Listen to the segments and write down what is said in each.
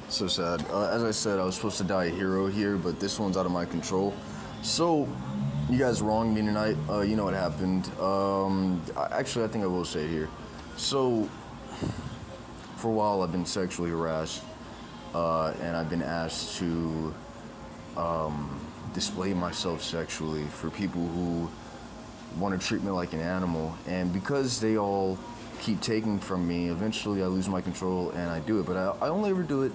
So sad. As I said, I was supposed to die a hero here, but this one's out of my control. So, you guys wronged me tonight. You know what happened. Actually, I think I will say it here. So, for a while, I've been sexually harassed, and I've been asked to display myself sexually for people who want to treat me like an animal. And because they all keep taking from me, eventually I lose my control and I do it. But I only ever do it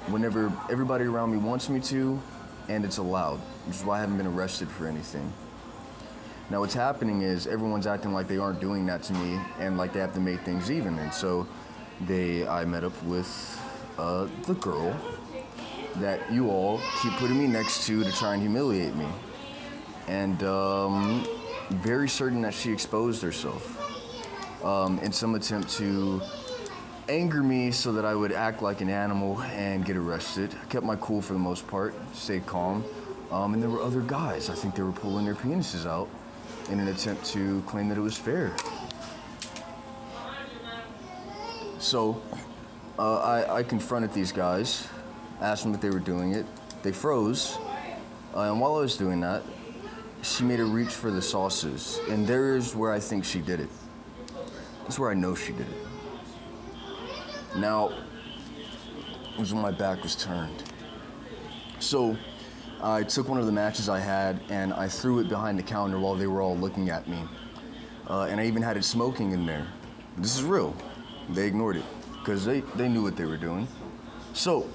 whenever everybody around me wants me to, and it's allowed, which is why I haven't been arrested for anything. Now what's happening is everyone's acting like they aren't doing that to me, and like they have to make things even. And so I met up with the girl that you all keep putting me next to try and humiliate me. And very certain that she exposed herself in some attempt to anger me so that I would act like an animal and get arrested. I kept my cool for the most part, stayed calm. And there were other guys. I think they were pulling their penises out in an attempt to claim that it was fair. So I confronted these guys, asked them if they were doing it. They froze. And while I was doing that, she made a reach for the sauces. And there's where I think she did it. That's where I know she did it. Now, it was when my back was turned. So I took one of the matches I had and I threw it behind the counter while they were all looking at me. And I even had it smoking in there. This is real. They ignored it because they knew what they were doing. So,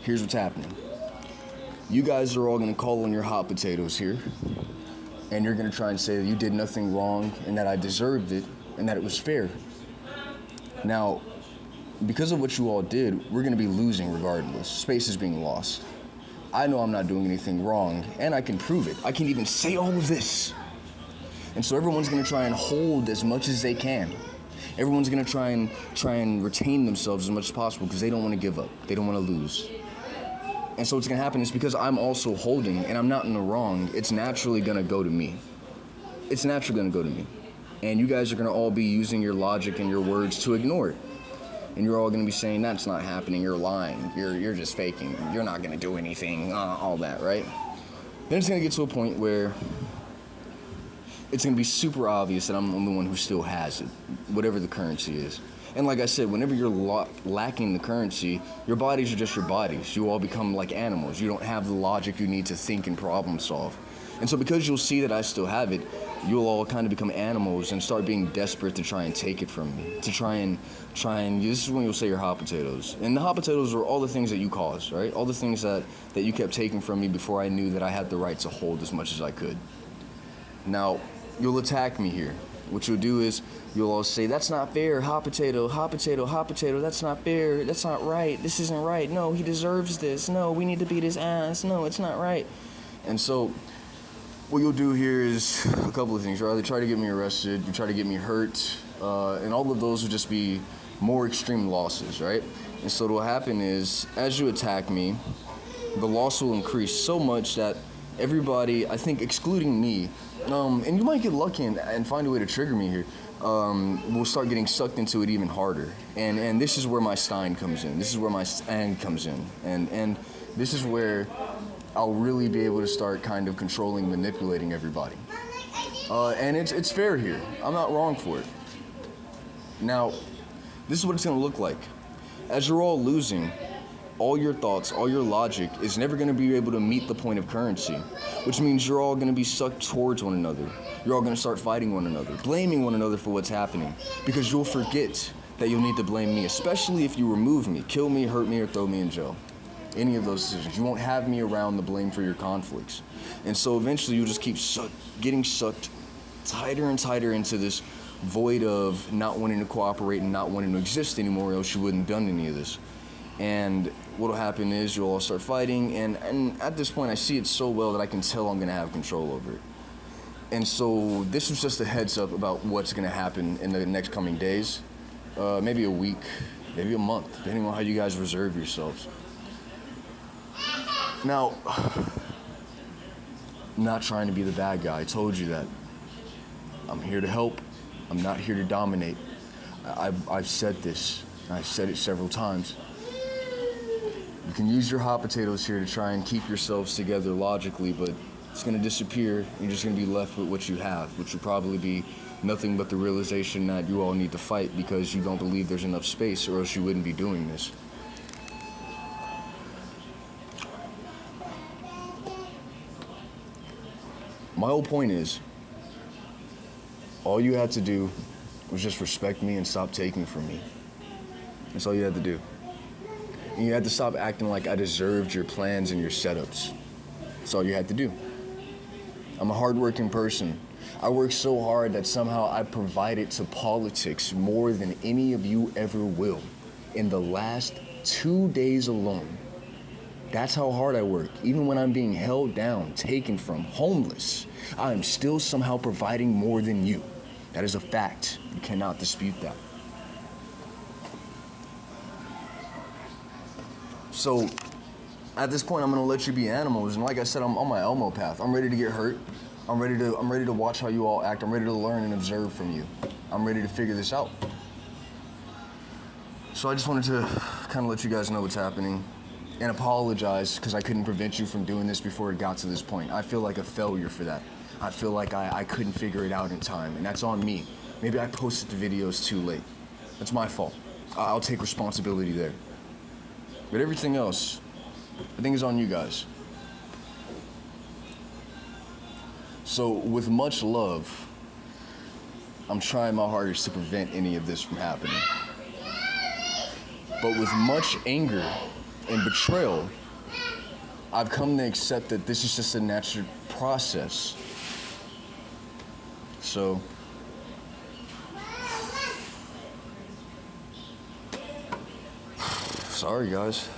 here's what's happening. You guys are all gonna call on your hot potatoes here, and you're gonna try and say that you did nothing wrong and that I deserved it and that it was fair. Now, because of what you all did, we're gonna be losing regardless. Space is being lost. I know I'm not doing anything wrong, and I can prove it. I can even say all of this. And so everyone's gonna try and hold as much as they can. Everyone's gonna try and retain themselves as much as possible because they don't wanna give up. They don't wanna lose. And so what's gonna happen is because I'm also holding and I'm not in the wrong, it's naturally gonna go to me. It's naturally gonna go to me. And you guys are gonna all be using your logic and your words to ignore it. And you're all gonna be saying, that's not happening, you're lying, you're just faking, you're not gonna do anything, all that, right? Then it's gonna get to a point where it's gonna be super obvious that I'm the only one who still has it, whatever the currency is. And like I said, whenever you're lacking the currency, your bodies are just your bodies. You all become like animals. You don't have the logic you need to think and problem solve. And so because you'll see that I still have it, you'll all kind of become animals and start being desperate to try and take it from me. To try and, this is when you'll say your hot potatoes. And the hot potatoes are all the things that you caused, right? All the things that you kept taking from me before I knew that I had the right to hold as much as I could. Now, you'll attack me here. What you'll do is you'll all say, that's not fair, hot potato, hot potato, hot potato, that's not fair, that's not right, this isn't right, no, he deserves this, no, we need to beat his ass, no, it's not right. And so what you'll do here is a couple of things. You'll either try to get me arrested, you try to get me hurt, and all of those will just be more extreme losses, right? And so what will happen is, as you attack me, the loss will increase so much that everybody, I think excluding me, and you might get lucky and find a way to trigger me here, will start getting sucked into it even harder. And this is where my Stein comes in. This is where my Stang comes in. And this is where I'll really be able to start kind of controlling, manipulating everybody. And it's fair here. I'm not wrong for it. Now, this is what it's gonna look like. As you're all losing, all your thoughts, all your logic is never gonna be able to meet the point of currency, which means you're all gonna be sucked towards one another. You're all gonna start fighting one another, blaming one another for what's happening, because you'll forget that you'll need to blame me, especially if you remove me, kill me, hurt me, or throw me in jail. Any of those decisions. You won't have me around to blame for your conflicts. And so eventually you'll just keep getting sucked tighter and tighter into this void of not wanting to cooperate and not wanting to exist anymore, or else you wouldn't have done any of this. And what'll happen is you'll all start fighting, and at this point I see it so well that I can tell I'm gonna have control over it. And so this was just a heads up about what's gonna happen in the next coming days, maybe a week, maybe a month, depending on how you guys reserve yourselves. Now, I'm not trying to be the bad guy, I told you that. I'm here to help, I'm not here to dominate. I've said this. I said it several times. You can use your hot potatoes here to try and keep yourselves together logically, but it's gonna disappear. You're just gonna be left with what you have, which will probably be nothing but the realization that you all need to fight because you don't believe there's enough space, or else you wouldn't be doing this. My whole point is, all you had to do was just respect me and stop taking from me. That's all you had to do. And you had to stop acting like I deserved your plans and your setups. That's all you had to do. I'm a hardworking person. I work so hard that somehow I provided to politics more than any of you ever will in the last 2 days alone. That's how hard I work. Even when I'm being held down, taken from, homeless, I am still somehow providing more than you. That is a fact. You cannot dispute that. So, at this point, I'm gonna let you be animals, and like I said, I'm on my Elmo path. I'm ready to get hurt. I'm ready to watch how you all act. I'm ready to learn and observe from you. I'm ready to figure this out. So I just wanted to kind of let you guys know what's happening and apologize because I couldn't prevent you from doing this before it got to this point. I feel like a failure for that. I feel like I couldn't figure it out in time, and that's on me. Maybe I posted the videos too late. That's my fault. I'll take responsibility there. But everything else, I think is on you guys. So with much love, I'm trying my hardest to prevent any of this from happening. But with much anger and betrayal, I've come to accept that this is just a natural process. So, sorry guys.